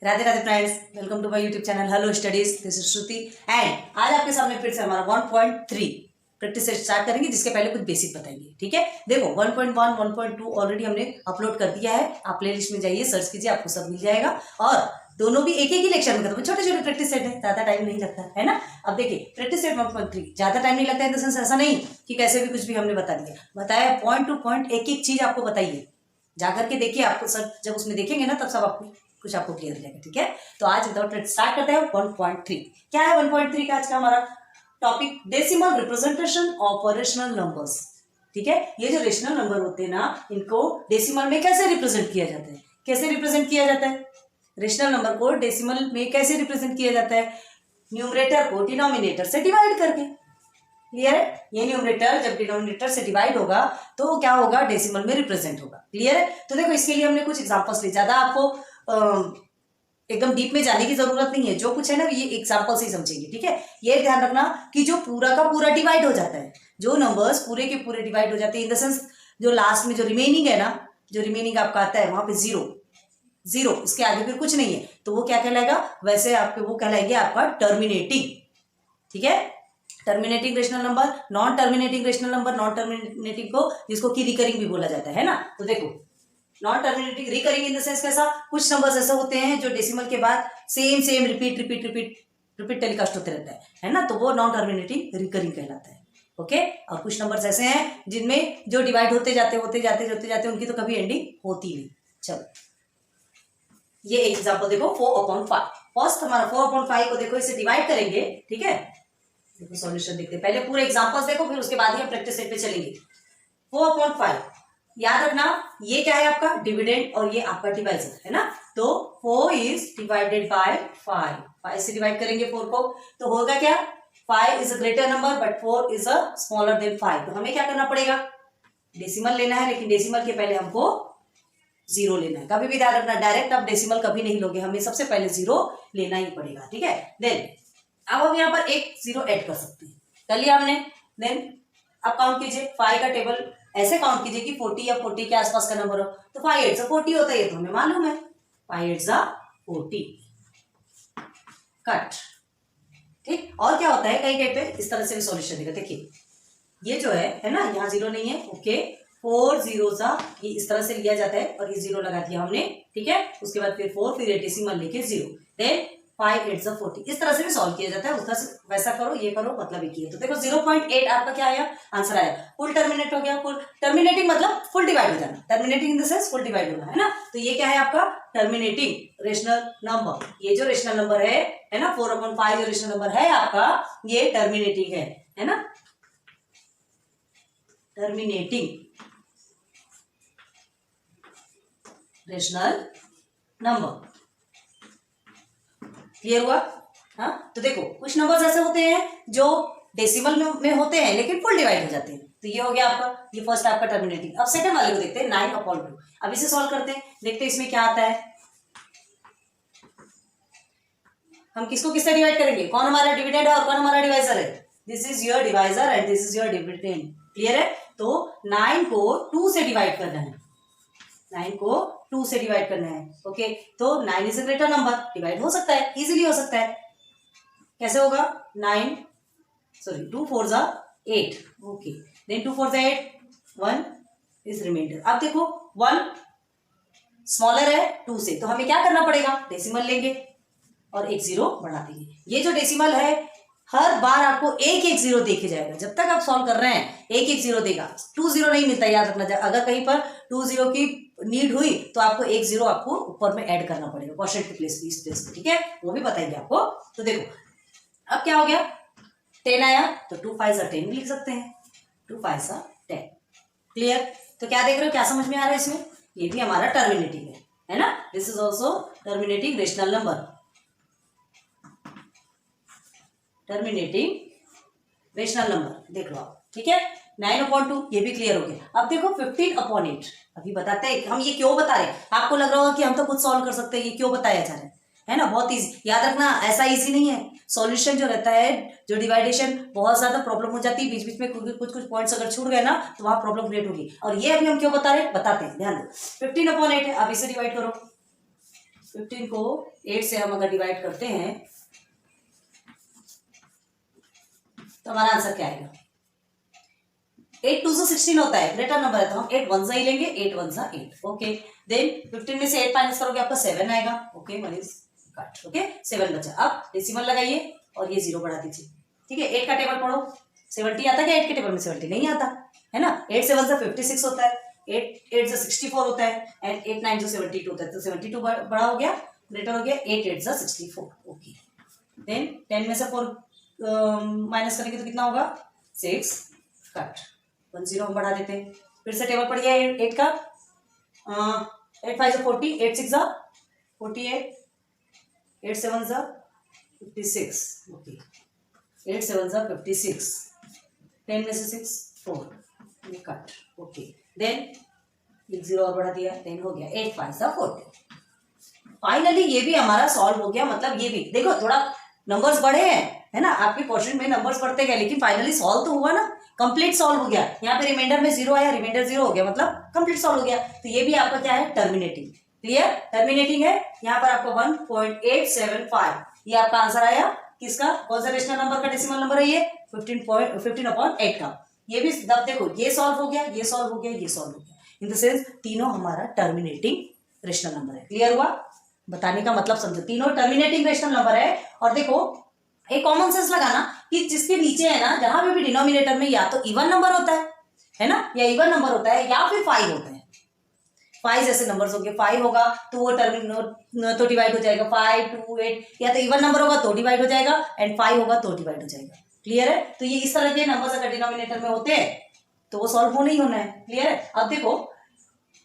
Radhe Radhe friends, welcome to my YouTube channel hello studies. This is Shruti and आज आपके सामने फिर से हमारा 1.3 प्रैक्टिस सेट स्टार्ट करेंगे, जिसके पहले कुछ बेसिक बताएंगे। ठीक है, देखो 1.1 1.2 ऑलरेडी हमने अपलोड कर दिया है। आप प्लेलिस्ट में जाइए, सर्च कीजिए, आपको सब मिल जाएगा। और दोनों भी एक एक ही लेक्चर में खत्म, छोटे छोटे प्रैक्टिस सेट है, ज्यादा टाइम नहीं लगता है ना। अब देखिए प्रैक्टिस सेट 1.3 ज्यादा टाइम नहीं लगता है, इन द सेंस ऐसा नहीं कि कैसे भी कुछ भी हमने बता दिया, बताया पॉइंट टू पॉइंट एक एक चीज आपको बताइए। जाकर के देखिए, आपको सब जब उसमें देखेंगे ना तब सब आपको कुछ आपको क्लियर हो जाएगा। ठीक है, तो आज विदाउट स्टार्ट करते हैं 1.3। क्या है 1.3 का आज का हमारा topic? Decimal representation of rational numbers. ठीक है, ये जो रेशनल नंबर होते हैं ना, इनको डेसिमल में कैसे रिप्रेजेंट किया जाता है? कैसे रिप्रेजेंट किया जाता है रेशनल नंबर को? डेसिमल में कैसे रिप्रेजेंट किया जाता है? न्यूमरेटर को डिनोमिनेटर से डिवाइड करके। क्लियर है? ये न्यूमरेटर जब डिनोमिनेटर से डिवाइड होगा तो क्या होगा? डेसिमल में रिप्रेजेंट होगा। क्लियर है? तो देखो इसके लिए हमने कुछ एग्जांपल्स लिए, ज्यादा आपको एकदम डीप में जाने की जरूरत नहीं है, जो कुछ है ना ये एग्जांपल से ही समझेंगे। ठीक है, ये ध्यान रखना कि जो पूरा का पूरा डिवाइड हो जाता है, जो नंबर्स पूरे के पूरे डिवाइड हो जाते हैं, इन द सेंस जो लास्ट में जो रिमेनिंग है ना, जो रिमेनिंग आपका आता है वहां पे जीरो जीरो, इसके आगे फिर कुछ नहीं है, तो वो क्या कहलाएगा? वैसे आपके वो कहलाएंगे आपका टर्मिनेटिंग। ठीक है, terminating rational number, non terminating rational number. Non terminating को जिसको कि रिकरिंग भी बोला जाता है ना। तो देखो non terminating, recurring in the sense कैसा? कुछ नंबर्स ऐसे होते हैं जो डेसिमल के बाद same same repeat repeat repeat repeat telecast होते रहता है ना, तो वो नॉन टर्मिनेटिंग रिकरिंग कहलाता है। ओके, और कुछ नंबर्स ऐसे हैं जिनमें जो डिवाइड होते जाते उनकी तो कभी एंडिंग होती नहीं। चलो ये एग्जांपल देखो 4/5। फर्स्ट हमारा 4/5 को देखो, इसे डिवाइड करेंगे। ठीक है, देखो सॉल्यूशन देखते हैं, पहले पूरे एग्जांपल्स देखो, फिर उसके बाद ही हम प्रैक्टिस सेट पे चलेंगे। 4/5 याद रखना, ये क्या है आपका? डिविडेंड, और ये आपका डिवाइजर है ना। तो 4 इज डिवाइडेड बाय 5। 5 से डिवाइड करेंगे 4 को, तो होगा क्या? 5 is a greater number but 4 is a smaller than 5। तो हमें क्या करना पड़ेगा? डेसिमल लेना है, लेकिन डेसिमल के पहले हमको जीरो लेना है। कभी भी ध्यान रखना, डायरेक्ट आप डेसिमल कभी नहीं लोगे, हमें सबसे पहले जीरो लेना ही पड़ेगा। ठीक है, देन अब हम यहाँ पर एक जीरो ऐड कर सकते हैं, कर लिया हमने। देन अब काउंट कीजिए, 5 का टेबल ऐसे काउंट कीजिए कि 40 या 40 के आसपास का नंबर हो, तो 5 8 40 होता है, ये तो हमें मालूम है। 5 8 40 कट। ठीक, और क्या होता है कहीं कहीं पे इस तरह से भी सॉल्यूशन देगा। देखिए ये जो है ना, यहाँ जीरो नहीं है। ओके, 4 0 ये इस तरह से लिया जाता है, और ये जीरो लगा दिया हमने। ठीक है, उसके बाद फिर 4, फिर डेसिमल लेके जीरो, देन 5 8 40, इस तरह से भी सॉल्व किया जाता है। उस तरह से वैसा करो, ये करो, मतलब एक ही है। तो देखो 0.8 आपका क्या आया? आंसर आया। फुल टर्मिनेट हो गया। फुल टर्मिनेटिंग मतलब फुल डिवाइड हो जाना, terminating in the sense full divide होना, है ना। तो ये क्या है आपका? Terminating rational number. ये जो रेशनल नंबर है ना, 4/5 जो रेशनल नंबर है आपका, ये टर्मिनेटिंग है ना, टर्मिनेटिंग रेशनल नंबर। क्लियर हुआ? हाँ, तो देखो कुछ नंबर्स ऐसे होते हैं जो डेसिमल में होते हैं लेकिन फुल डिवाइड हो जाते हैं। तो ये हो गया आपका, ये फर्स्ट आपका टर्मिनेटिंग। अब सेकंड वाले को देखते हैं, 9/2। अब इसे सॉल्व करते हैं, देखते हैं इसमें क्या आता है। हम किसको किससे डिवाइड करेंगे? कौन हमारा डिविडेंड है और कौन हमारा डिवाइजर है? This is your divisor and this is your dividend. Clear है? तो 9 को 2 से डिवाइड करना है, 9 को 2 से डिवाइड करना है। ओके, तो 9 is a greater number, divide हो सकता है, इजीली हो सकता है। कैसे होगा? 2 4 8। Okay, then 2 4 8, 1 is reminder. अब देखो 1 स्मॉलर है 2 से, तो हमें क्या करना पड़ेगा? डेसिमल लेंगे और एक जीरो बढ़ा देंगे। ये जो डेसिमल है हर बार आपको एक एक जीरो देके जाएगा, जब तक आप सॉल्व कर रहे हैं एक एक जीरो देगा। 2 0 नहीं मिलता, याद रखना। अगर कहीं पर 2 0 की नीड हुई तो आपको एक जीरो आपको ऊपर में ऐड करना पड़ेगा, क्वोशिएंट की प्लेस इस प्लेस पे। ठीक है, वो भी बताएंगे आपको। तो देखो अब क्या हो गया? 10 आया, तो 2 5 10 भी लिख सकते हैं, 2 5 10। क्लियर? तो क्या देख रहे हो, क्या समझ में आ रहा है इसमें? ये भी हमारा टर्मिनेटिंग है ना। This is also terminating rational number, terminating rational number देख लो आप। ठीक है, 9/2 ये भी क्लियर हो गया। अब देखो 15/8। अभी बताते हैं हम ये क्यों बता रहे हैं। आपको लग रहा होगा कि हम तो खुद सॉल्व कर सकते हैं, ये क्यों बताया जा रहा है ना। बहुत इजी, याद रखना ऐसा इजी नहीं है। सॉल्यूशन जो रहता है, जो डिवाइडेशन, बहुत ज्यादा प्रॉब्लम हो जाती है, बीच बीच में कुछ पॉइंट्स अगर छूट गए ना तो वहां प्रॉब्लम क्रिएट होगी। और ये अभी हम क्यों बता रहे हैं, बताते हैं, ध्यान दो। 15/8 है, अब इसे डिवाइड करो। 15 को 8 से हम अगर डिवाइड करते हैं तो हमारा आंसर क्या आएगा? 8 2 से 16 होता है, ग्रेटर नंबर है तो हम 8 1 ही लेंगे, 8 1 8। ओके, देन 15 में से 8 माइनस करोगे आपका 7 आएगा। Okay, 1 is cut. ओके, 7 बचा। अब डेसिमल लगाइए और ये 0 बढ़ा दीजिए। ठीक है, 8 का टेबल पढ़ो। 70 आता क्या 8 के टेबल में? 70 नहीं आता है ना। 8 से 1 से 56 होता है, 8 से 64 होता है, एंड 8 9 से 72 होता है। तो 72 बड़ा हो गया, ग्रेटर हो गया। 8 8 से 64। ओके, देन 10 में से 4 माइनस करेंगे तो कितना होगा? 6 कट। 1 0 हम बढ़ा देते हैं। फिर से टेबल पड़ गया 8 का। 8 5 40, 8 6 48, 8 7 56। ओके, 8 7 56, 10 में से 6 4, ये कट। ओके, देन 1 0 और बढ़ा दिया, 10 हो गया। 8 5 40। फाइनली ये भी हमारा सॉल्व हो गया। मतलब ये भी देखो थोड़ा नंबर्स बढ़े हैं, है ना, आपके क्वेश्चन में नंबर्स बढ़ते गए, लेकिन फाइनली सॉल्व तो हुआ ना, कंप्लीट सॉल्व हो गया। यहाँ पे रिमाइंडर में 0 आया, रिमाइंडर 0 हो गया, मतलब कंप्लीट सॉल्व हो गया। तो ये भी आपका क्या है? टर्मिनेटिंग। क्लियर? टर्मिनेटिंग है। यहाँ पर आपका 1.875 ये आपका आंसर आया। किसका? कौन सा रेशनल नंबर का डेसिमल नंबर है ये? 15.8 का। ये भी तब देखो ये सॉल्व हो गया, ये सॉल्व हो गया, ये सॉल्व हो गया। इन द सेंस तीनों हमारा टर्मिनेटिंग रेशनल नंबर है। क्लियर हुआ? बताने का मतलब समझो, तीनों टर्मिनेटिंग रेशनल नंबर है। और देखो एक कॉमन सेंस लगाना कि जिसके नीचे है ना, जहां पे भी डिनोमिनेटर में या तो इवन नंबर होता है ना, या इवन नंबर होता है, या फिर 5 होता है। 5 जैसे नंबर्स होंगे, 5 होगा तो वो तो डिवाइड हो जाएगा 5 2 8, या तो इवन नंबर होगा तो डिवाइड हो जाएगा, एंड 5 होगा तो डिवाइड हो जाएगा। क्लियर है? तो ये इस तरह के नंबर्स अगर डिनोमिनेटर में होते हैं तो वो सॉल्व होना ही होना है। क्लियर है? अब देखो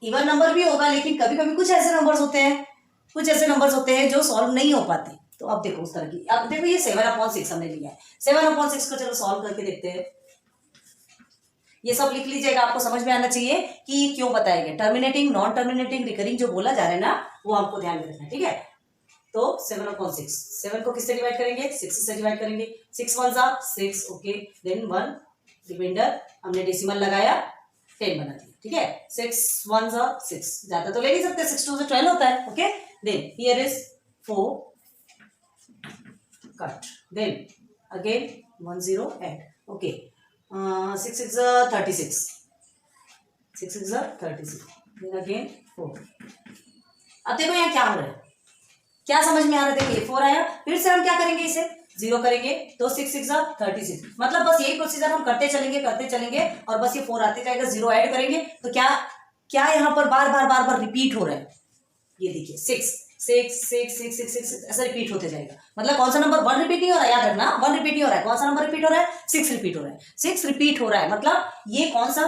इवन नंबर भी होगा, लेकिन कभी कभी कुछ ऐसे नंबर्स होते हैं जो सॉल्व नहीं हो पाते। तो अब देखो उस तरह की, अब देखो ये 7/6 हमने लिया है। 7/6 को चलो सॉल्व करके देखते हैं। ये सब लिख लीजिएगा, आपको समझ में आना चाहिए कि क्यों बताया गया। टर्मिनेटिंग, नॉन टर्मिनेटिंग, रिकरिंग जो बोला जा रहा है ना, वो हमको ध्यान में रखना है। ठीक है, तो 7/6, 7 को किससे डिवाइड करेंगे? 6 से डिवाइड करेंगे। 6 1 6। ओके, देन 1 रिमाइंडर हमने डेसिमल लगाया, 10 बना दिया। ठीक है, 6 1 6, ज्यादा तो ले नहीं सकते, 6 2 से 12 होता है। Okay, then here is 4 cut, then again 1 0 add. Okay, 6 6 36, 6 6 36, then again 4। अब देखो यहाँ क्या हो रहा है, क्या समझ में आ रहा है? देखो ये 4 आया, फिर से हम क्या करेंगे? इसे 0 करेंगे तो 6 6 36। मतलब बस यही प्रोसीजर हम करते चलेंगे और बस ये 4 आते जाएगा, 0 ऐड करेंगे तो क्या क्या यहाँ पर बार बार रिपीट हो रहा है। ये देखिए 6 6 6 6 6 6 ऐसा रिपीट होते जाएगा। मतलब कौन सा नंबर 1 रिपीट नहीं हो रहा है, याद रखना 1 रिपीट नहीं हो रहा है। कौन सा नंबर रिपीट हो रहा है? 6 रिपीट हो रहा है। 6 रिपीट हो रहा है, मतलब ये कौन सा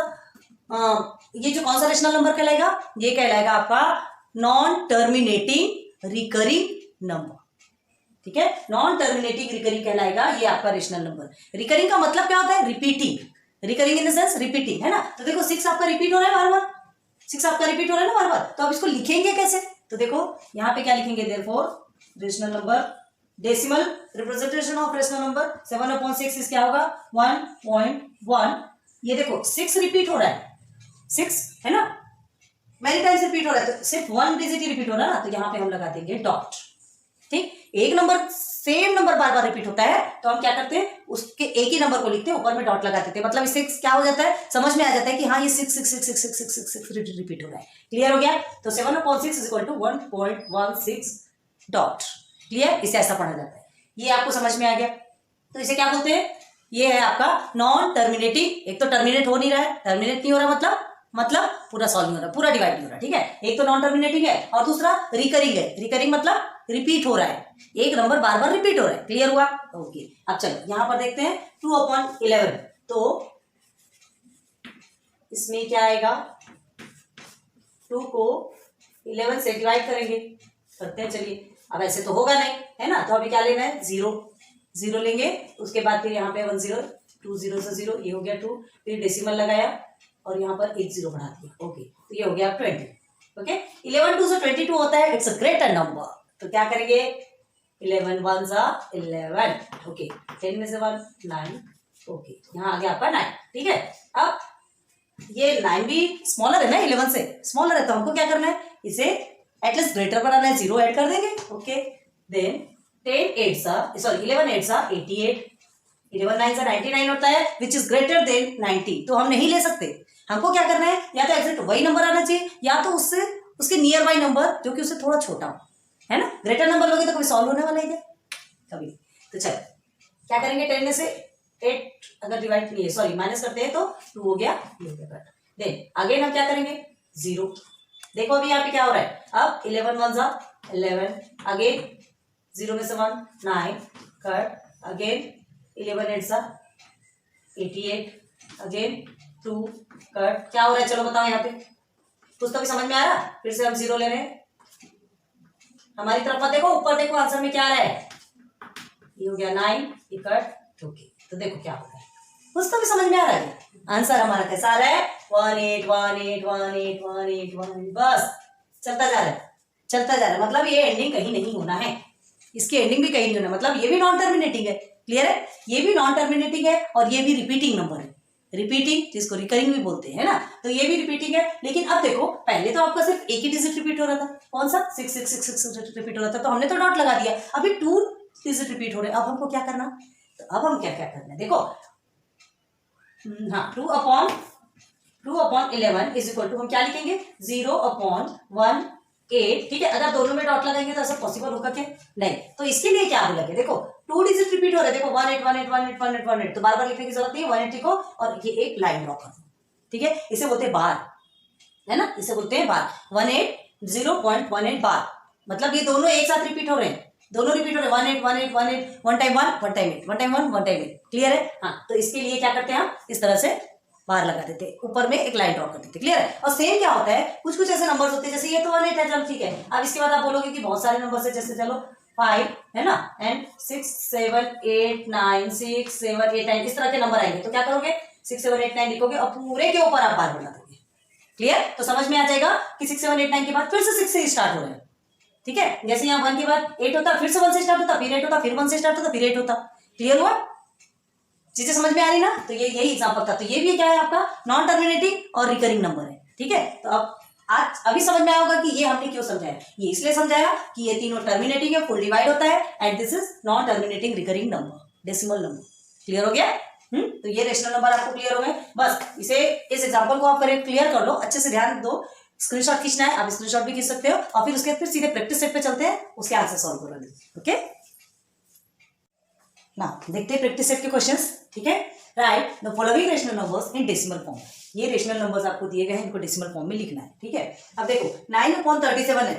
ये जो कौन सा रेशनल नंबर कहलाएगा? ये कहलाएगा आपका नॉन टर्मिनेटिंग रिकरिंग नंबर। ठीक है, नॉन टर्मिनेटिंग रिकरिंग कहलाएगा ये आपका रेशनल नंबर। रिकरिंग का मतलब क्या होता है? Repeating. Recurring in the sense repeating, है ना। तो देखो 6 आपका रिपीट हो रहा है बार बार, 6 आपका रिपीट हो रहा है ना बार बार, तो अब इसको लिखेंगे कैसे? तो देखो यहाँ पे क्या लिखेंगे? Therefore rational number, decimal representation of rational number 7/6 इस क्या होगा? 1.1। ये देखो 6 रिपीट हो रहा है, 6 है ना, मैनी टाइम्स रिपीट हो रहा है, तो सिर्फ 1 डिजिट ही रिपीट हो रहा है ना, तो यहाँ पे हम लगा देंगे डॉट। ठीक, एक नंबर सेम नंबर बार बार रिपीट होता है तो हम क्या करते हैं? उसके एक ही नंबर को लिखते हैं, ऊपर में डॉट लगा देते हैं। मतलब इससे क्या हो जाता है? समझ में आ जाता है कि हाँ ये 6 6 6 6 6 6 6 6 रिपीट हो रहा है। क्लियर हो गया? तो 7/6 is equal to 1.16 dot. Clear? इसे ऐसा पढ़ा जाता है। ये आपको समझ में आ गया? तो इसे क्या बोलते हैं? ये है आपका नॉन टर्मिनेटिंग। एक तो टर्मिनेट हो नहीं रहा है, टर्मिनेट नहीं हो रहा मतलब पूरा सॉल्व नहीं हो रहा, पूरा डिवाइड नहीं हो रहा। ठीक है, एक तो नॉन टर्मिनेटिंग है और दूसरा रिकरिंग है। रिकरिंग मतलब रिपीट हो रहा है, एक नंबर बार बार रिपीट हो रहा है। क्लियर हुआ? ओके, अब चलो यहां पर देखते हैं 2/11। तो इसमें क्या आएगा? 2 को 11 से डिवाइड करेंगे, करते हैं चलिए। अब ऐसे तो होगा नहीं, है ना, तो अभी क्या लेना है? 0 लेंगे। उसके बाद फिर यहाँ पे 1 0, 2 0 से 0, ये हो गया 2, फिर डेसिमल लगाया और यहाँ पर 1 0 बढ़ा दिया। ओके, तो ये हो गया 20। ओके, 11 2 से 22 होता है, इट्स अ ग्रेटर नंबर। तो क्या करेंगे? 11 1 11। ओके, 10 में से 1 9। ओके, यहाँ आ गया आपका 9। ठीक है, अब ये 9 भी स्मॉलर है ना, 11 से स्मॉलर है, तो हमको क्या करना है? इसे एटलीस्ट ग्रेटर बनाना है, 0 ऐड कर देंगे। ओके, देन 11 8 88, 11 9 99 होता है विच इज ग्रेटर देन 90। तो हम नहीं ले सकते, हमको क्या करना है, या तो एग्जैक्ट वही नंबर आना चाहिए या तो उससे उसके नियर बाई नंबर जो कि उससे थोड़ा छोटा हो, है ना। ग्रेटर नंबर लोगे तो कभी सॉल्व होने वाला है क्या, कभी। तो चलो क्या करेंगे, 10 में से 8 अगर डिवाइड नहीं है, सॉरी माइनस करते हैं तो 2 हो गया, ये हो गया कट। देन अगेन हम क्या करेंगे, 0। देखो अभी यहाँ पे क्या हो रहा है, अब 11 1 जा 11, अगेन 0 में से 1 9 कट, अगेन 11 8 जा 88, अगेन 2 कट। क्या हो रहा है, चलो बताओ यहाँ पे, कुछ तो भी समझ में आ रहा। फिर से हम 0 ले रहे हैं, हमारी तरफ मत देखो, ऊपर देखो आंसर में क्या आ रहा है, ये हो गया 9 कट। ओके, तो देखो क्या हो रहा है, कुछ तो भी समझ में आ रहा है। आंसर हमारा कैसा आ रहा है, 1 8 1 8 1 8 1 8 1 8, बस चलता जा रहा है, चलता जा रहा है। मतलब ये एंडिंग कहीं नहीं होना है, इसकी एंडिंग भी कहीं नहीं होना, मतलब ये भी नॉन टर्मिनेटिंग है। क्लियर है, ये भी नॉन टर्मिनेटिंग है और ये भी रिपीटिंग नंबर है, रिपीटिंग जिसको रिकरिंग भी बोलते हैं, है ना। तो ये भी रिपीटिंग है, लेकिन अब देखो पहले तो आपका सिर्फ एक ही डिजिट रिपीट हो रहा था, कौन सा 6 6 6 6 रिपीट हो रहा था, तो हमने तो डॉट लगा दिया। अभी 2 डिजिट रिपीट हो रहे हैं, अब हमको क्या करना, तो अब हम क्या क्या करना है, देखो हाँ 2 अपॉन 11 इज इक्वल टू, हम क्या लिखेंगे 0 अपॉन 1 8। ठीक है, अगर दोनों में डॉट लगाएंगे तो ऐसा पॉसिबल होगा क्या, नहीं। तो इसके लिए क्या बोला गया, देखो 2 डिजिट रिपीट हो रहे हैं, देखो 1 8 1 8 1 8 1 8 1 8, तो बार बार लिखने की जरूरत नहीं है, 180 को और ये एक लाइन ड्रॉ कर दो। ठीक है, इसे बोलते हैं बार, है ना, इसे बोलते हैं बार। 180.18 बार, मतलब ये दोनों एक साथ रिपीट हो रहे हैं, दोनों रिपीट हो रहे हैं, 1 8 1 8 1 8, 1 time 1 1 time 8 1 time 1 1 time 8। Clear है, हाँ। तो इसके लिए क्या करते हैं हम, इस तरह से बार लगा देते, ऊपर में एक लाइन ड्रॉ कर देते। क्लियर है, और सेम क्या होता है, कुछ कुछ ऐसे नंबर्स होते हैं, जैसे ये तो 1 8 है, चलो ठीक है। अब इसके बाद आप बोलोगे कि बहुत सारे नंबर है, जैसे चलो 5 है ना, एंड 6 7 8 9 6 7 8 9, इस तरह के नंबर आएंगे, तो क्या करोगे 6 7 8 9 लिखोगे और पूरे के ऊपर आप बार बना दोगे। क्लियर, तो समझ में आ जाएगा कि 6 7 8 9 के बाद फिर से 6 से स्टार्ट हो रहे हैं। ठीक है, जैसे यहाँ 1 के बाद 8 होता, फिर से 1 से स्टार्ट होता, फिर 8 होता, फिर 1 से स्टार्ट होता, फिर 8 होता। क्लियर हुआ, चीजें समझ में आ रही ना। तो ये यही एग्जांपल था, तो ये भी क्या है आपका नॉन टर्मिनेटिंग और रिकरिंग नंबर है। ठीक है, तो अब आज अभी समझ में आया होगा कि ये हमने क्यों समझाया। ये इसलिए समझाया कि ये तीनों टर्मिनेटिंग है, फुल डिवाइड होता है, and this is non terminating recurring number, decimal number. Clear हो गया, तो ये रेशनल नंबर आपको क्लियर हो गए। बस इसे, इस एग्जांपल को आप करें, क्लियर कर लो, अच्छे से ध्यान दो। स्क्रीनशॉट खींचना है, आप स्क्रीनशॉट भी खींच सकते हो, और फिर उसके फिर सीधे प्रैक्टिस सेट पे चलते हैं, उसके आंसर सॉल्व करोगे। ओके ना, देखते हैं प्रैक्टिस सेट के क्वेश्चंस। ठीक है, right the following rational numbers in decimal form. ये रेशनल नंबर्स आपको दिए गए हैं, इनको डेसिमल फॉर्म में लिखना है। ठीक है, अब देखो 9/37 है,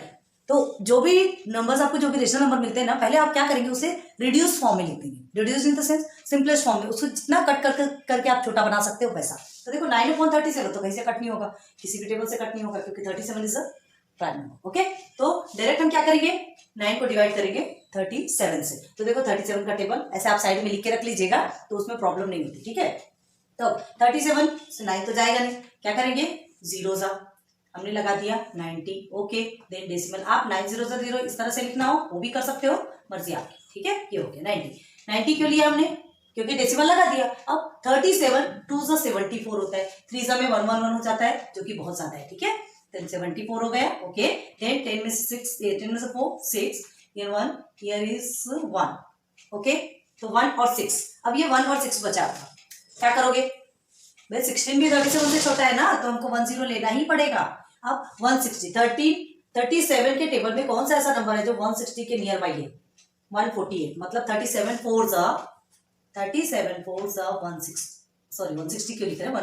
तो जो भी नंबर्स आपको, जो भी रेशनल नंबर मिलते हैं ना, पहले आप क्या करेंगे, उसे रिड्यूस फॉर्म में लिख देंगे। Reduce in the sense simplest form में, उसको जितना कट करके आप छोटा बना सकते हो वैसा। तो देखो 9/37 तो कहीं से कट नहीं होगा, किसी भी टेबल से कट नहीं होगा, क्योंकि 37 is a prime number. Okay, तो डायरेक्ट हम क्या करेंगे, 9 को डिवाइड करेंगे 37 से। तो देखो 37 का टेबल ऐसे आप साइड में लिख के रख लीजिएगा, तो उसमें प्रॉब्लम नहीं होती। ठीक है, तो 37 से 9 तो जाएगा नहीं, क्या करेंगे, 0 सा हमने लगा दिया 90। ओके, देन डेसिमल आप 9000 इस तरह से लिखना हो वो भी कर सकते हो, मर्जी आपकी। ठीक है, ये हो गया 90 क्यों लिया हमने, क्योंकि डेसिमल लगा दिया। अब 37 2 सा 74 होता है, 3 सा में 1 1 1 हो जाता है, जो कि बहुत ज्यादा है। ठीक है, 74 हो गया। ओके, 10 में से 6, 10 में से 4 6, here 1, here is 1। ओके, तो 1 और 6, अब ये 1 और 6 बचा था, क्या करोगे भाई, 16 भी 37 से छोटा है ना, तो हमको 10 लेना ही पड़ेगा। अब 160, 37 के टेबल में कौन सा ऐसा नंबर है जो 160 के नियर बाई है, 148, मतलब 37 4 सा 160, सॉरी 160 क्यों लिख रहे हैं,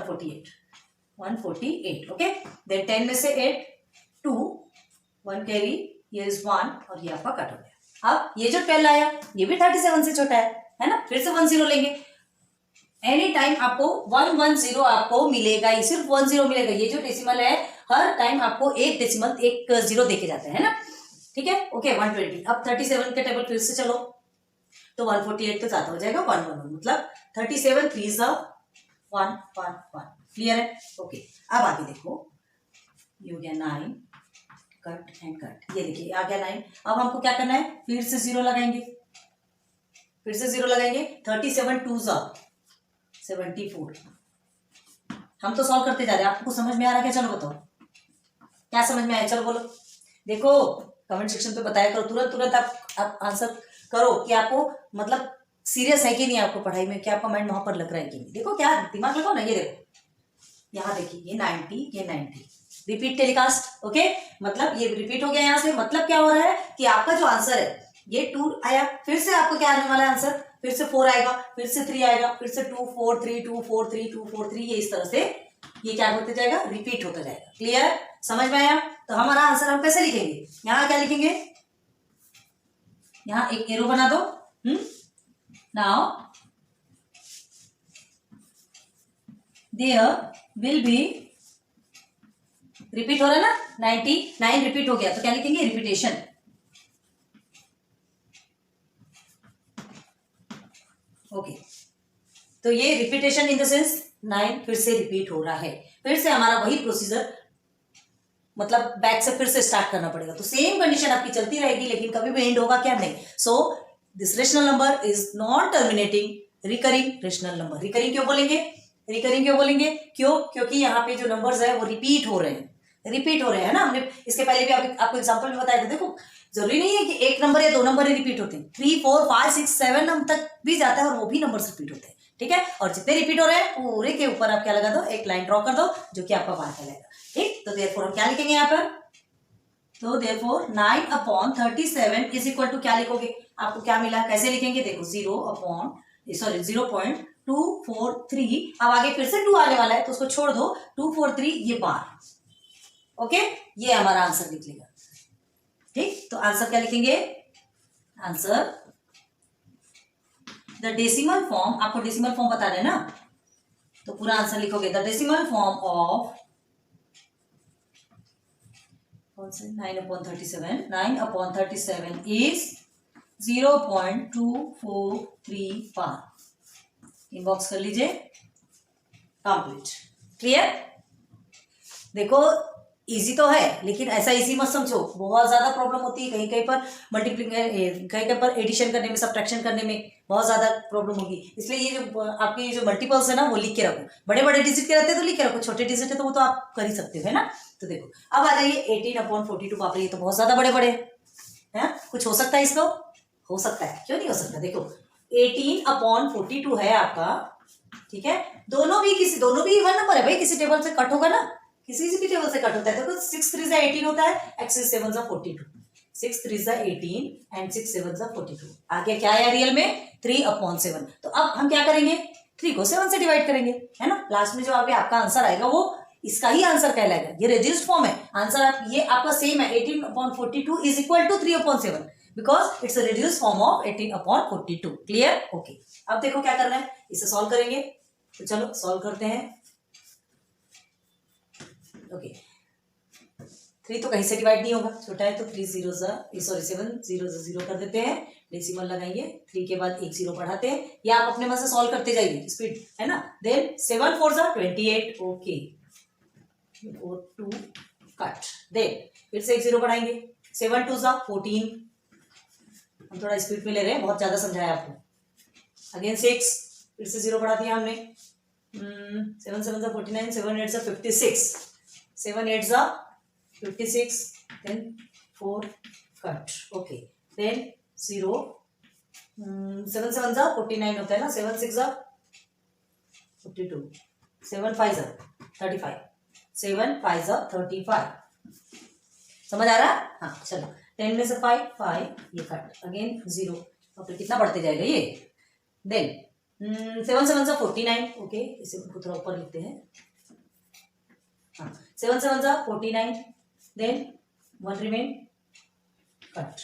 148। ओके, देन 10 में से 8 2 1 कैरी, ये इज 1 और ये आपका कट हो गया। अब ये जो 12 आया ये भी 37 से छोटा है ना, फिर से 10 लेंगे। एनी टाइम आपको 110 आपको मिलेगा, ये सिर्फ 10 मिलेगा। ये जो डेसिमल है हर टाइम आपको एक डेसिमल एक 0 देके जाते हैं ना। ठीक है, ओके 120। अब 37 के टेबल फिर से चलो, तो 148 तो ज्यादा हो जाएगा, 111, मतलब 37 3 1 1 1। क्लियर है, ओके। अब आगे देखो, ये हो गया 9 कट एंड कट, ये देखिए आ गया 9। अब हमको क्या करना है, फिर से 0 लगाएंगे, 37 2 74। हम तो सॉल्व करते जा रहे हैं, आपको कुछ समझ में आ रहा है क्या, चलो बताओ क्या समझ में आया, चलो बोलो। देखो कमेंट सेक्शन पे बताया करो, तुरंत तुरंत आप आंसर करो कि आपको मतलब सीरियस है कि नहीं आपको पढ़ाई में, क्या आपका माइंड वहां पर लग रहा है कि नहीं। देखो क्या दिमाग लगाओ ना। ये देखो यहाँ देखिए ये 90, ये 90 रिपीट टेलीकास्ट। ओके, मतलब ये रिपीट हो गया यहाँ से। मतलब क्या हो रहा है कि आपका जो आंसर है ये 2 आया, फिर से आपको क्या आने वाला है आंसर, फिर से 4 आएगा, फिर से 3 आएगा, फिर से 2 4 3 2 4 3 2 4 3, ये इस तरह से ये क्या होता जाएगा, रिपीट होता जाएगा। क्लियर, समझ में आया। तो हमारा आंसर हम कैसे लिखेंगे, यहाँ क्या लिखेंगे, यहाँ एक एरो बना दो। Now there will be, repeat हो रहा है ना, 99 रिपीट हो गया तो क्या लिखेंगे, रिपीटेशन। ओके, तो ये रिपीटेशन इन द सेंस 9 फिर से रिपीट हो रहा है, फिर से हमारा वही प्रोसीजर मतलब बैक से फिर से स्टार्ट करना पड़ेगा। तो सेम कंडीशन आपकी चलती रहेगी, लेकिन कभी भी एंड होगा क्या, नहीं। So this rational number is non terminating recurring rational number. Recurring क्यों बोलेंगे, रिकरिंग क्यों बोलेंगे, क्यों, क्योंकि यहाँ पे जो नंबर्स है वो रिपीट हो रहे हैं, रिपीट हो रहे हैं ना। हमने इसके पहले भी आपको एग्जांपल में बताया था। देखो जरूरी नहीं है कि एक नंबर या दो नंबर ही रिपीट होते हैं, 3 4 5 6 7 नंबर तक भी जाता है और वो भी नंबर रिपीट होते हैं। ठीक है, और जितने रिपीट हो रहे हैं पूरे के ऊपर आप क्या लगा दो, एक लाइन ड्रॉ कर दो जो कि आपका मार्क लगेगा। ठीक, तो देयरफॉर हम क्या लिखेंगे यहाँ पर, तो देयरफॉर 9/37 इज इक्वल टू क्या लिखोगे, आपको क्या मिला, कैसे लिखेंगे, देखो 0/243। अब आगे फिर से 2 आने वाला है तो उसको छोड़ दो, 243 ये बार। ओके, ये हमारा आंसर निकलेगा। ठीक, तो आंसर क्या लिखेंगे, आंसर द डेसिमल फॉर्म, आपको डेसिमल फॉर्म बता रहे ना, तो पूरा आंसर लिखोगे, the decimal form of 9/37 is 0.243 bar. Inbox कर लीजिए, कंप्लीट। क्लियर, देखो इजी तो है, लेकिन ऐसा इजी मत समझो, बहुत ज्यादा प्रॉब्लम होती है कहीं कहीं पर मल्टीप्लिकेशन, कहीं कहीं पर एडिशन करने में, सब्ट्रैक्शन करने में बहुत ज्यादा प्रॉब्लम होगी। इसलिए ये जो आपके ये जो मल्टीपल्स है ना वो लिख के रखो, बड़े बड़े डिजिट के रहते हैं तो लिख के रखो, छोटे डिजिट है तो वो तो आप कर ही सकते हो, है ना। तो देखो अब आ जाइए 18/42, बाप रे ये तो बहुत ज्यादा बड़े बड़े हैं। कुछ हो सकता है इसको, हो सकता है, क्यों नहीं हो सकता। देखो 18/42 है आपका, ठीक है, दोनों भी इवन नंबर है भाई, किसी टेबल से कट होगा ना, किसी भी टेबल से कट होता है। देखो 6 3 18 होता है, x 7 42, 6 3 18 एंड 6 7 42। आगे क्या है रियल में, 3/7। तो अब हम क्या करेंगे, 3 को 7 से डिवाइड करेंगे, है ना। लास्ट में जो आगे आपका आंसर आएगा वो इसका ही आंसर कहलाएगा। ये रेड्यूस्ड फॉर्म है, आंसर आप ये आपका सेम है, 18/42 is equal to 3/7 because it's reduced form of 18/42। Clear, okay. अब देखो क्या करना है, इसे सॉल्व करेंगे, तो चलो सॉल्व करते हैं। ओके, 3 तो कहीं से डिवाइड नहीं होगा, छोटा है तो 3 0 सॉरी 7 0 0 कर देते हैं, डेसिमल लगाएंगे, 3 के बाद एक 0 बढ़ाते हैं, या आप अपने मन से सॉल्व करते जाइए, स्पीड है ना। Then 7 4 28, okay 4 2 cut. देन फिर से एक 0 बढ़ाएंगे, 7 2 14, हम थोड़ा स्पीड में ले रहे हैं, बहुत ज्यादा समझाया आपको। अगेन 6, फिर से 0 बढ़ा दिया हमने, 7 7 49, 7 8 56, 7 8 56, then 4 cut, okay, then 0, 7 7 49 होता है ना, 7 6 52, 7 5 35, 7 5 35, समझ आ रहा, हाँ चलो 10 में से 5 5 ये कट, अगेन 0, और फिर कितना बढ़ते जाएगा ये, देन 7 7 49, ओके इसे थोड़ा ऊपर लिखते हैं, हाँ 7 7 49, then 1 remain, cut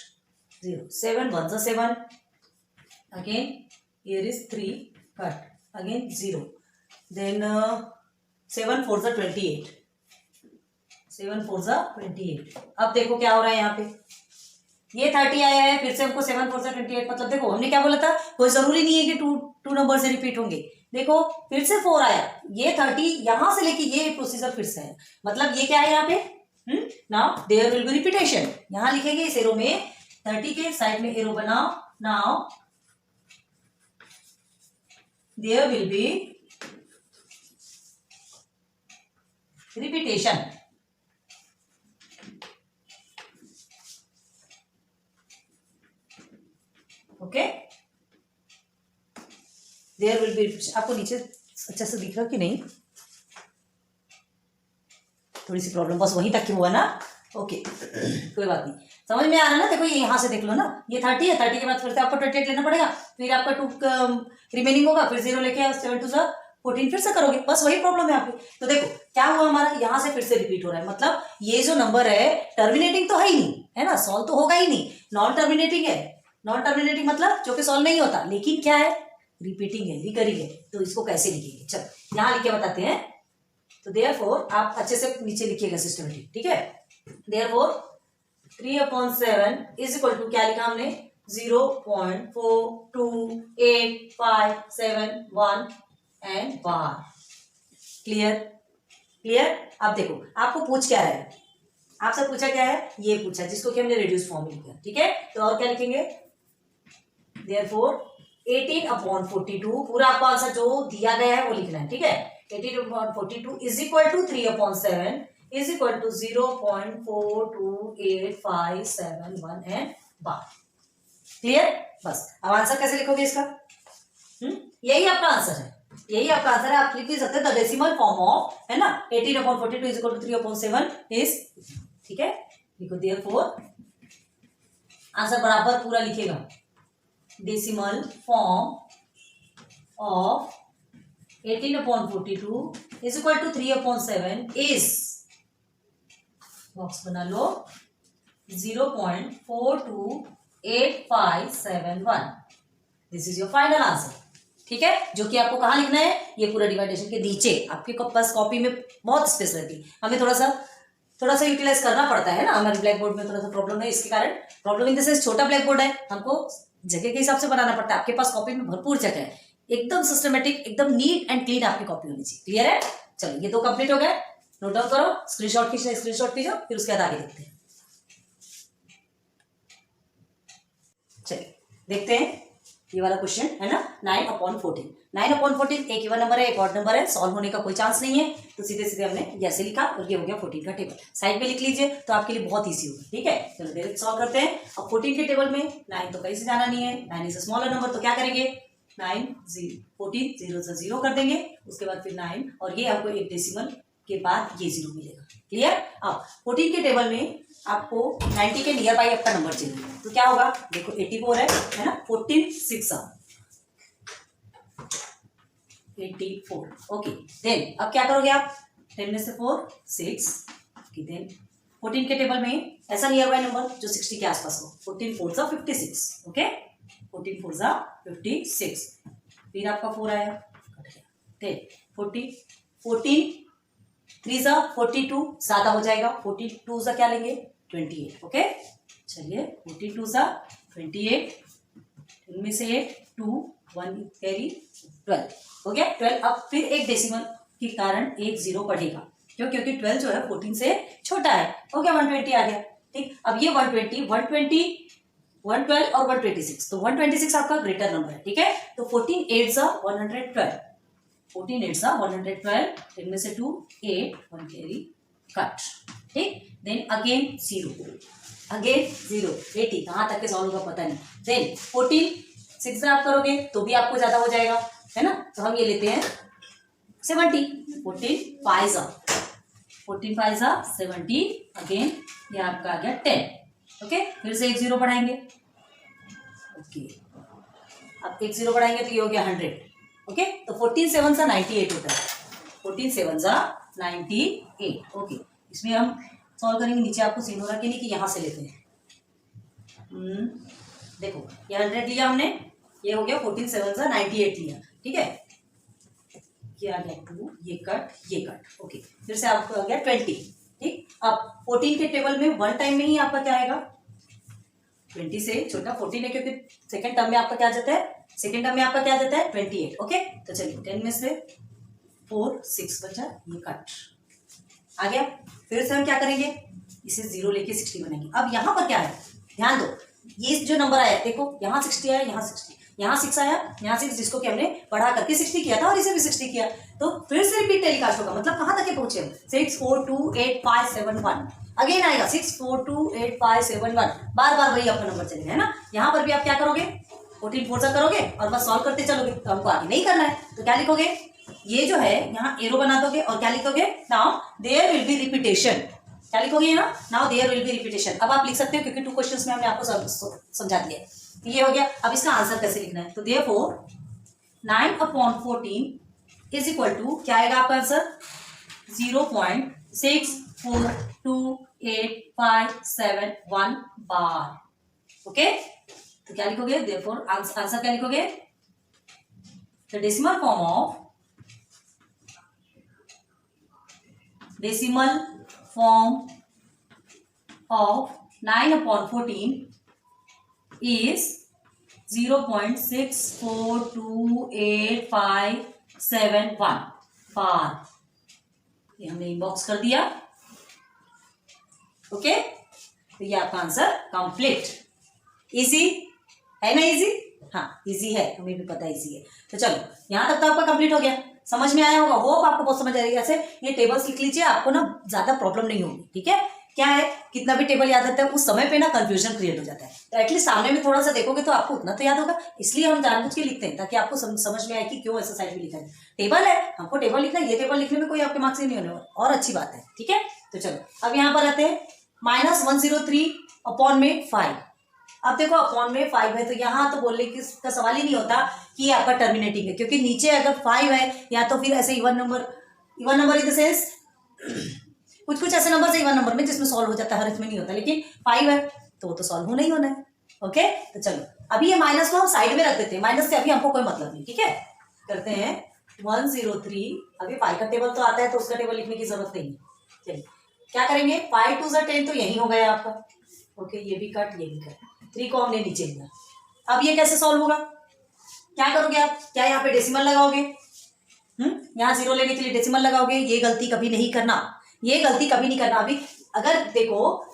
0, 7 1 7, again here is 3, cut, again 0, then 7 4 28, 7 4 28। अब देखो क्या हो रहा है यहाँ पे, ये 30 आया है, फिर से हमको 7 4 28, मतलब देखो हमने क्या बोला था, कोई जरूरी नहीं है कि टू नंबर से रिपीट होंगे। देखो फिर से 4 आया, ये 30 यहां से लेके ये प्रोसीजर फिर से है, मतलब ये क्या है यहाँ पे, now there will be repetition, यहां लिखेंगे इस एरो में, 30 के साइड में एरो बनाओ, now there will be repetition, there will be, आपको नीचे अच्छे से दिख रहा कि नहीं, थोड़ी सी प्रॉब्लम, बस वहीं तक की हुआ ना, ओके कोई बात नहीं, समझ में आ रहा है ना। देखो ये यहाँ से देख लो ना, ये 30 है, 30 के बाद फिर से आपको 28 लेना पड़ेगा, फिर आपका 2 रिमेनिंग होगा, फिर 0 लेके 7 2 14 फिर से करोगे, बस वही प्रॉब्लम है आपकी। तो देखो क्या हुआ हमारा, यहाँ से फिर से रिपीट हो रहा है, मतलब ये जो नंबर है टर्मिनेटिंग तो है ही नहीं, है ना, सॉल्व तो होगा ही नहीं, नॉन टर्मिनेटिंग है। नॉन टर्मिनेटिंग मतलब जो कि सॉल्व नहीं होता, लेकिन क्या है, रिपीटिंग है, रिकरिंग है। तो इसको कैसे लिखेंगे, चलो यहाँ लिख के बताते हैं। तो देयरफॉर आप अच्छे से नीचे लिखिएगा सिस्टमेटिक, ठीक है। देयरफॉर 3/7 इज इक्वल टू क्या लिखा हमने, 0.428571 एंड बार। Clear, clear. अब देखो आपको पूछ क्या है, आपसे पूछा क्या है, ये पूछा जिसको कि हमने रिड्यूस फॉर्म में लिखा, ठीक है। तो और क्या लिखेंगे, देयरफॉर 18/42, पूरा आपको आंसर जो दिया गया है वो लिखना है, ठीक है। 18/42 is equal to 3/7 is equal to 0.428571 and bar. Clear, बस। अब आंसर कैसे लिखोगे इसका, यही आपका आंसर है, यही आपका आंसर है। आप लिख भी सकते हैं द डेसिमल फॉर्म ऑफ, है ना, 18/42 इज इक्वल टू 3/7 इज, ठीक है। लिखो देयरफॉर, आंसर बराबर पूरा लिखेगा, decimal form of 18/42 is equal to 3/7 is, box बना लो, 0.428571। This is your final answer, ठीक है। जो कि आपको कहाँ लिखना है, ये पूरा डिवाइडेशन के नीचे। आपके पास कॉपी में बहुत स्पेस रहती है, हमें थोड़ा सा यूटिलाइज करना पड़ता है ना, हमारे ब्लैक बोर्ड में थोड़ा सा प्रॉब्लम है, इसके कारण प्रॉब्लम इन द सेंस छोटा ब्लैक बोर्ड है, हमको जगह के हिसाब से बनाना पड़ता है। आपके पास कॉपी में भरपूर जगह है, एकदम सिस्टमेटिक, एकदम नीट एंड क्लीन आपकी कॉपी होनी चाहिए। क्लियर है, चलो ये 2 कंप्लीट हो गए, नोट डाउन करो, स्क्रीनशॉट कीजिए, फिर उसके बाद आगे देखते हैं। चलिए देखते हैं ये वाला क्वेश्चन, है ना, 9/14। 9/14 एक इवन नंबर है, एक ऑड नंबर है, सॉल्व होने का कोई चांस नहीं है, तो सीधे सीधे हमने जैसे लिखा और ये हो गया 14 का टेबल। साइड पे लिख लीजिए तो आपके लिए बहुत ईजी होगा, ठीक है। चलो डायरेक्ट सॉल्व करते हैं। अब 14 के टेबल में 9 तो कहीं से जाना नहीं है, 9 इज स्मॉलर नंबर, तो क्या करेंगे, 9 14 0 से 0 कर देंगे, उसके बाद फिर 9 और ये हमको एक डेसिमल के बाद ये 0 मिलेगा। क्लियर। अब 14 के टेबल में आपको 90 के नियर बाई आपका नंबर चाहिए, तो क्या होगा, देखो 84 है ना, 14 6 84, ओके। देन अब क्या करोगे आप, 10 में से 4 6, देन 14 के टेबल में ऐसा नियर बाई नंबर जो 60 के आसपास हो, 14 4 56, ओके, 14 4 56, फिर आपका 4 आया, देन 14 3 42, सादा हो जाएगा, 42 क्या लेंगे 28, ओके। चलिए 42 28, इनमें से 8 2 1 कैरी 12 हो गया 12। अब फिर एक डेसिमल के कारण एक 0 बढ़ेगा, क्यों, क्योंकि 12 जो है 14 से छोटा है, हो गया 120 आ गया, ठीक। अब ये 120 112 और 126, तो 126 आपका ग्रेटर नंबर है, ठीक है। तो 14 8 112, 14 8 112, इनमें से 2 8 1 कैरी कट, ठीक। देन अगेन 0 80, कहाँ तक के सॉल्व होगा पता नहीं। देन 14 6 आप करोगे तो भी आपको ज्यादा हो जाएगा, है ना, तो हम ये लेते हैं 70, 14 5 70, अगेन ये आपका आ गया 10, ओके। फिर से एक 0 बढ़ाएंगे, ओके। अब एक 0 बढ़ाएंगे तो ये हो गया 100, ओके। तो 14 7 98 होता है, 14 7 98, ओके। इसमें हम सॉल्व करेंगे, नीचे आपको सीन हो रहा कि नहीं, कि यहाँ से लेते हैं, देखो ये 100 लिया हमने, ये हो गया 14 7 98 लिया, ठीक है। ये आ गया 2, ये कट, ओके। फिर से आपको आ गया 20, ठीक। अब 14 के टेबल में 1 टाइम में ही आपका क्या आएगा, 20 से छोटा 14 है, क्योंकि सेकंड टर्म में आपका क्या जाता है, 28, ओके। तो चलिए 10 में से 4 6 बचा, ये कट आ गया। फिर से हम क्या करेंगे, इसे 0 लेके 60 बनाएंगे। अब यहाँ पर क्या है, ध्यान दो, ये जो नंबर आया, देखो यहाँ 60 आया, यहाँ 60, यहाँ 6 आया, यहाँ 6, जिसको कि हमने बढ़ा करके 60 किया था और इसे भी 60 किया, तो फिर से रिपीट टेलीकास्ट होगा। मतलब कहाँ तक पहुंचे हम, 6 4 2 8 5 7 1, अगेन आएगा 6 4 2 8 5 7 1, बार बार वही आपका नंबर चलेगा, है ना। यहाँ पर भी आप क्या करोगे, 14 4 करोगे और बस सॉल्व करते चलोगे, तो हमको आगे नहीं करना है। तो क्या लिखोगे, ये जो है यहाँ एरो बना दोगे और क्या लिखोगे, now there will be repetition. क्या लिखोगे यहाँ, now there will be repetition. अब आप लिख सकते हो क्योंकि 2 क्वेश्चंस में हमने आपको समझा दिया है। ये हो गया। अब इसका आंसर कैसे लिखना है, तो देयरफॉर 9/14 इज इक्वल टू क्या आएगा आपका आंसर, 0.642857 बार। ओके, तो क्या लिखोगे, देयरफॉर आंसर क्या लिखोगे, the decimal form of 9/14 is 0.642857 बार। ये हमने इनबॉक्स कर दिया। ओके, तो ये आपका आंसर कंप्लीट। इजी है ना, इजी, हाँ इजी है, हमें भी पता है इजी है। तो चलो यहाँ तक तो आपका कंप्लीट हो गया, समझ में आया होगा, होप आपको बहुत समझ आएगी। ऐसे ये टेबल्स लिख लीजिए, आपको ना ज्यादा प्रॉब्लम नहीं होगी। ठीक है, क्या है, कितना भी टेबल याद रहता है उस समय पे ना कंफ्यूजन क्रिएट हो जाता है, तो एटलीस्ट सामने में थोड़ा सा देखोगे तो आपको उतना तो याद होगा। इसलिए हम जानबूझ के लिखते हैं ताकि आपको समझ में आए कि क्यों ऐसा साइड में लिखा है। टेबल है, हमको टेबल लिखना है, ये टेबल लिखने में कोई आपके मार्क्स नहीं होने वाला, और अच्छी बात है। ठीक है, तो चलो अब यहाँ पर आते हैं -103/5। अब देखो अपॉन में 5 है, तो यहाँ तो बोलने की का सवाल ही नहीं होता कि आपका टर्मिनेटिंग है, क्योंकि नीचे अगर 5 है या तो फिर ऐसे even number in the sense कुछ ऐसे नंबर से इवन नंबर में जिसमें सॉल्व हो जाता है, हर इसमें नहीं होता, लेकिन 5 है तो वो तो सॉल्व होना ही होना है। ओके, तो चलो अभी ये माइनस को हम साइड में रख देते हैं, माइनस से अभी हमको कोई मतलब नहीं। ठीक है, करते हैं 103। अभी 5 का टेबल तो आता है तो उसका टेबल लिखने की जरूरत नहीं है। चलिए क्या करेंगे, 5 2 10 तो यही हो गया आपका। ओके, ये भी कट, ये भी कट, 3 को हमने नीचे लिया। अब ये कैसे सॉल्व होगा, क्या करोगे आप, क्या यहाँ पे डेसिमल लगाओगे, यहाँ 0 लेने के लिए डेसिमल लगाओगे। ये गलती कभी नहीं करना, ये गलती कभी नहीं करना। अभी अगर देखो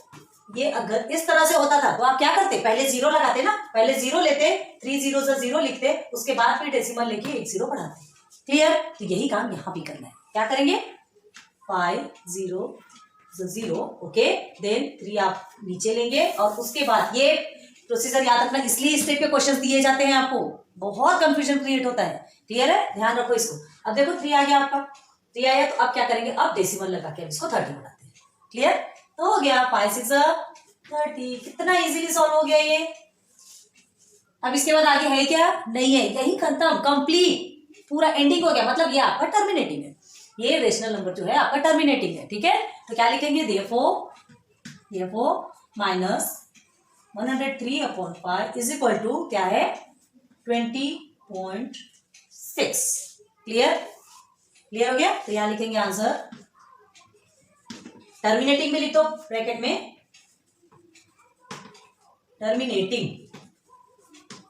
ये अगर इस तरह से होता था तो आप क्या करते, पहले 0 लगाते ना, पहले 0 लेते, 3 0 से 0 लिखते, उसके बाद फिर डेसिमल लेके 1 0 बढ़ाते। क्लियर, तो यही काम यहाँ भी करना है। क्या करेंगे, 5 0 0, ओके, देन 3 आप नीचे लेंगे और उसके बाद ये प्रोसीजर याद रखना, इसलिए इस टाइप के क्वेश्चन दिए जाते हैं आपको, बहुत कंफ्यूजन क्रिएट होता है। क्लियर है, ध्यान रखो इसको। अब देखो 3 आ गया आपका, 3 आया तो अब क्या करेंगे, अब डेसिमल लगा के अब इसको 30 बनाते हैं। क्लियर, तो हो गया 5 6 30। कितना इजीली सॉल्व हो गया ये। अब इसके बाद आगे है क्या, नहीं है, यही खत्म, कंप्लीट, पूरा एंडिंग हो गया। मतलब ये आपका टर्मिनेटिंग है, ये रेशनल नंबर जो है आपका टर्मिनेटिंग है। ठीक है, तो क्या लिखेंगे, देयरफॉर -103/5 इज इक्वल टू क्या है, 20.6। क्लियर, क्लियर हो गया। तो यहां लिखेंगे आंसर, टर्मिनेटिंग में लिख दो ब्रैकेट में, टर्मिनेटिंग।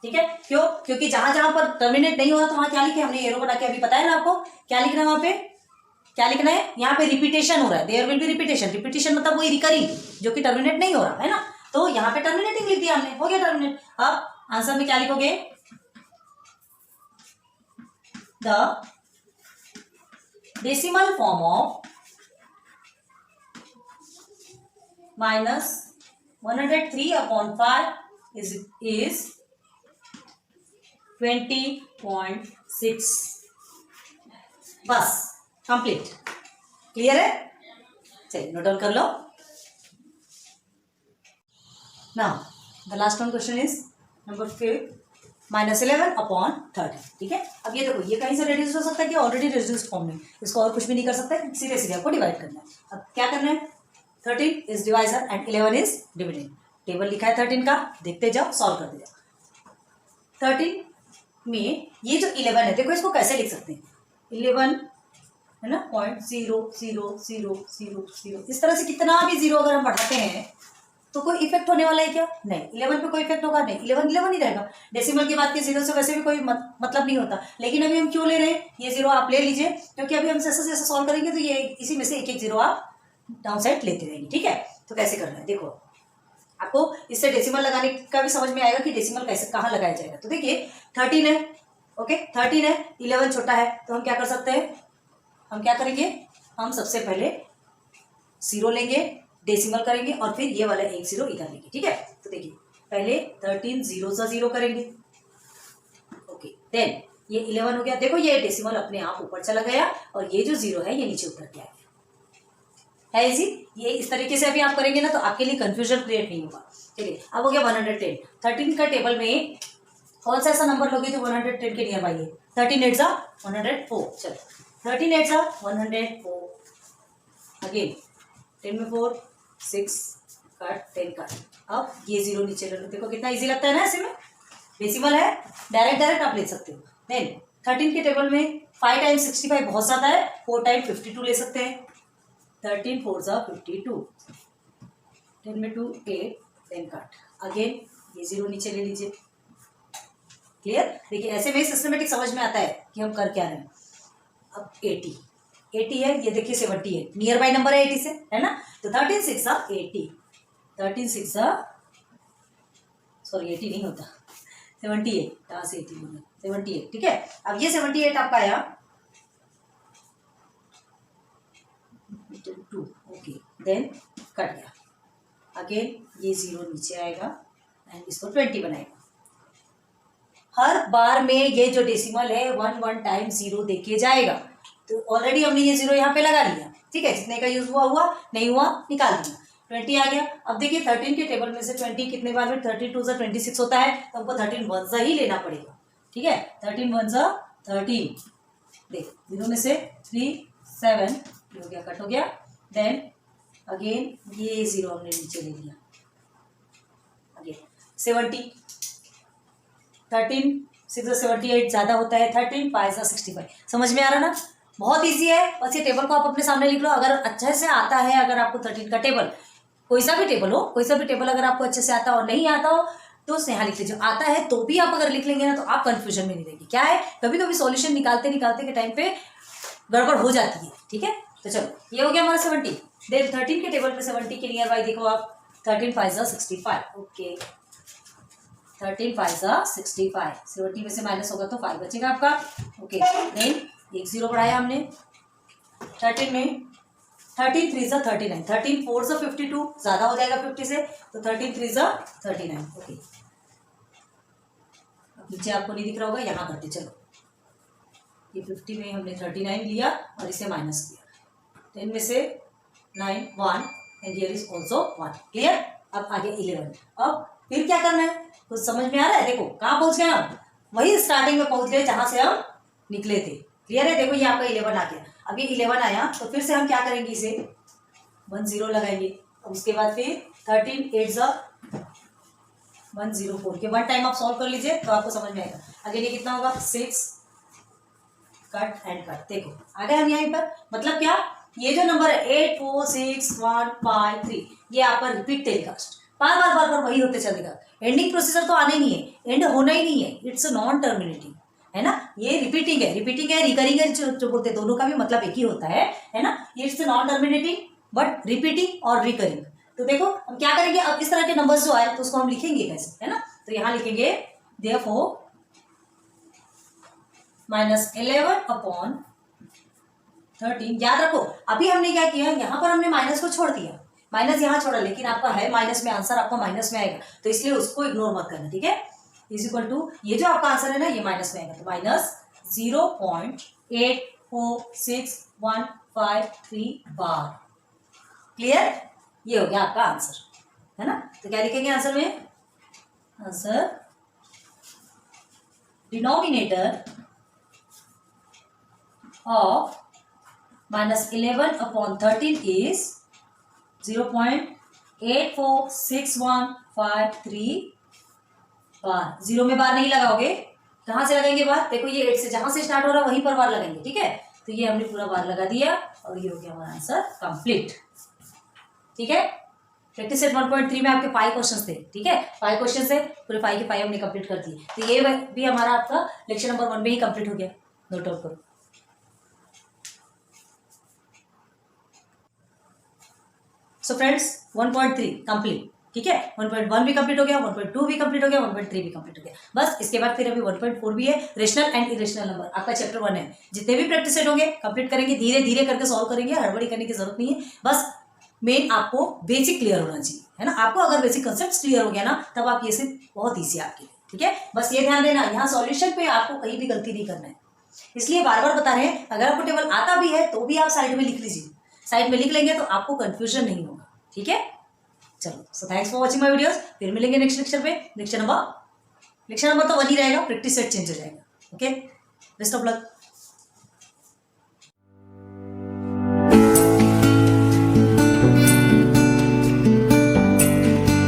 ठीक है, क्यों, क्योंकि जहां जहां पर टर्मिनेट नहीं हुआ तो वहां क्या लिखे हमने, एरो बना के अभी बताया ना आपको क्या लिखना है, वहां पे क्या लिखना है, यहाँ पे रिपीटेशन हो रहा है, there will be repetition. Repetition मतलब वही रिकरिंग जो कि टर्मिनेट नहीं हो रहा है ना, तो यहाँ पे टर्मिनेटिंग लिख दिया हमने, हो गया टर्मिनेट। अब आंसर में क्या लिखोगे, the decimal form of -103/5 is 20.6। बस कंप्लीट। क्लियर है, चलिए नोट डाउन कर लो। Now the last one question is number 5 -11/30। ठीक है, अब ये देखो ये कहीं से रिड्यूस हो सकता है कि ऑलरेडी रिड्यूस फॉर्म में, इसको और कुछ भी नहीं कर सकते, सीधे सीधे आपको डिवाइड करना है। अब क्या करना है, 13 is divisor and 11 is dividend. Table लिखा है 13 का, देखते जाओ, सॉल्व करते जाओ। 13 में ये जो 11 है, देखो इसको कैसे लिख सकते हैं, 11 है ना, 0.0000, इस तरह से कितना भी 0 अगर हम बढ़ाते हैं तो कोई इफेक्ट होने वाला है क्या, नहीं। 11 पे कोई इफेक्ट होगा नहीं, 11 11 ही रहेगा। डेसिमल के बाद के 0 से वैसे भी कोई मतलब नहीं होता, लेकिन अभी हम क्यों ले रहे हैं, ये 0 आप ले लीजिए, क्योंकि अभी हम जैसे जैसे सॉल्व करेंगे तो ये इसी में से एक 0 आप डाउन साइड लेते रहेंगे। ठीक है, तो कैसे करना है, देखो आपको इससे डेसिमल लगाने का भी समझ में आएगा कि डेसिमल कैसे कहाँ लगाया जाएगा। तो देखिए 13 है, ओके 13 है, 11 छोटा है, तो हम क्या कर सकते हैं, हम क्या करेंगे, हम सबसे पहले 0 लेंगे, डेसिमल करेंगे और फिर ये वाला 1 0 इधर लेंगे। ठीक है, तो देखिए पहले 13 0 सा 0 करेंगे, देन ये 11 हो गया। देखो ये डेसिमल अपने आप ऊपर चला गया और ये जो 0 है ये नीचे उतर के आ गया है इजी। ये इस तरीके से अभी आप करेंगे ना तो आपके लिए कंफ्यूजन क्रिएट नहीं होगा। चलिए अब हो गया 110। 13 का टेबल में कौन सा ऐसा नंबर लोगे जो 110 के नियर बाई है? 13 8 104। चलो 13 8 104। अगेन 10 में 4 6 कट 10 कट। अब ये 0 नीचे ले लो। देखो कितना इजी लगता है ना, ऐसे में डेसिमल है, डायरेक्ट आप ले सकते हो। देन 13 के टेबल में 5 टाइम्स 65 बहुत ज्यादा है, 4 टाइम 52 ले सकते हैं। 13 4 52। 10 में 2 8 10 कट। अगेन ये 0 नीचे ले लीजिए। क्लियर? देखिए ऐसे में सिस्टमेटिक समझ में आता है कि हम कर क्या रहे हैं। अब 80 है, ये देखिए 70 है, नियर बाई नंबर है 80 से, है ना। तो 13 6 80। 13 6 सॉरी 80 नहीं होता, 78। कहाँ से 80 होगा? 78। ठीक है, अब ये 78 आपका आया 2। ओके, देन कट गया। अगेन ये 0 नीचे आएगा एंड इसको 20 बनाएगा। हर बार में ये जो डेसिमल है 1 टाइम 0 देके जाएगा। तो ऑलरेडी हमने ये 0 यहाँ पे लगा लिया। ठीक है, जितने का यूज हुआ नहीं हुआ निकाल दिया। 20 आ गया। अब देखिए 13 के टेबल में से 20 कितने बार में? 32 + 26 होता है, तो हमको 13 1 ही लेना पड़ेगा। ठीक है, 13 1 13। देख 0 में से 3 7 हो गया, कट हो गया। देन अगेन ये 0 हमने नीचे ले लिया। अगेन 70। 13 6 78 ज्यादा होता है, 13 5 65। समझ में आ रहा ना? बहुत इजी है। बस ये टेबल को आप अपने सामने लिख लो। अगर अच्छे से आता है, अगर आपको 13 का टेबल, कोई सा भी टेबल हो, कोई सा भी टेबल अगर आपको अच्छे से आता हो और नहीं आता हो तो यहाँ लिख लीजिए। आता है तो भी आप अगर लिख लेंगे ना तो आप कंफ्यूजन में नहीं रहेंगे। क्या है, कभी कभी सॉल्यूशन निकालते निकालते के टाइम पे गड़बड़ हो जाती है। ठीक है, तो चलो ये हो गया हमारा 70। देन 13 के टेबल पे 70 के नियर बाई देखो आप, 13 5 65। ओके, 13 5 65। 70 में से माइनस होगा तो 5 बचेगा आपका। ओके, देन एक 0 बढ़ाया हमने 13 में। 13 3 39। 13 4 52 ज्यादा हो जाएगा 50 से, तो 13 3 39। ओके, अब नीचे आपको नहीं दिख रहा होगा, यहाँ करते चलो। ये 50 में हमने 39 लिया और इसे माइनस किया। 10 में से 9 1 and here is also 1। Clear? अब आगे 11। अब फिर क्या करना है, कुछ समझ में आ रहा है? देखो कहाँ पहुंच गए हम, वही स्टार्टिंग में पहुंच गए जहां से हम निकले थे। क्लियर है? देखो ये आपका 11 आ गया। अब ये 11 आया तो फिर से हम क्या करेंगे, इसे 1 0 लगाएंगे। अब उसके बाद फिर 13 8 104 के 1 टाइम आप सॉल्व कर लीजिए तो आपको समझ में आएगा। आगे ये कितना होगा? 6 कट एंड कट। देखो आ गए हम यहीं पर। मतलब क्या, ये जो नंबर है 8 4 6 1 5 3, ये आपका रिपीट टेलीकास्ट बार बार वही होते चलेगा। एंडिंग प्रोसीजर तो आने नहीं है, एंड होना ही नहीं है। इट्स नॉन टर्मिनेटिंग, है ना। ये रिपीटिंग है रिकरिंग है, जो बोलते हैं, दोनों का भी मतलब एक ही होता है ना। ये it's non terminating but repeating और रिकरिंग। तो देखो हम क्या करेंगे, अब इस तरह के नंबर्स जो आए तो उसको हम लिखेंगे कैसे, है ना। तो यहाँ लिखेंगे देयरफॉर -11/13। याद रखो अभी हमने क्या किया, यहाँ पर हमने माइनस को छोड़ दिया, माइनस यहाँ छोड़ा, लेकिन आपका है माइनस में, आंसर आपका माइनस में आएगा, तो इसलिए उसको इग्नोर मत करना। ठीक है, इज इक्वल टू ये जो आपका आंसर है ना, ये माइनस में आएगा, तो -0.84615 बार। क्लियर? ये हो गया आपका आंसर, है ना। तो क्या लिखेंगे आंसर में? आंसर डिनोमिनेटर ऑफ -11/13 इज 0.84615 बार। 0 में बार नहीं लगाओगे, कहाँ से लगाएंगे बार? देखो ये 8 से जहां से स्टार्ट हो रहा है वहीं पर बार लगाएंगे। ठीक है, तो ये हमने पूरा बार लगा दिया और ये हो गया हमारा आंसर कंप्लीट। ठीक है, प्रैक्टिस सेट 1.3 में आपके 5 क्वेश्चन थे। ठीक है, 5 क्वेश्चन थे, पूरे 5 के 5 हमने कंप्लीट कर दिए। तो ये भी हमारा आपका लेक्चर नंबर 1 में ही कंप्लीट हो गया। नोट आउट करो। So friends 1.3 complete. ठीक है, 1.1 भी कंप्लीट हो गया, 1.2 भी कंप्लीट हो गया, 1.3 भी कंप्लीट हो गया। बस इसके बाद फिर अभी 1.4 भी है, रेशनल एंड इरेशनल नंबर, आपका चैप्टर 1 है। जितने भी प्रैक्टिस सेट होंगे कंप्लीट करेंगे, धीरे धीरे करके सॉल्व करेंगे, हड़बड़ी करने की जरूरत नहीं है। बस मेन आपको बेसिक क्लियर होना चाहिए, है ना। आपको अगर बेसिक कंसेप्ट क्लियर हो गया ना, तब आप ये से बहुत ईजी आपके लिए। ठीक है, बस ये ध्यान देना, यहाँ सॉल्यूशन पे आपको कहीं भी गलती नहीं करना है, इसलिए बार बार बता रहे हैं। अगर आपको टेबल आता भी है तो भी आप साइड में लिख लीजिए, साइड में लिख लेंगे तो आपको कंफ्यूजन नहीं होगा। ठीक है, चलो, so thanks for watching my videos. फिर मिलेंगे नेक्स्ट लेक्चर पे। लेक्चर नंबर तो 1 ही रहेगा, प्रैक्टिस सेट चेंज हो जाएगा। Okay, best of luck.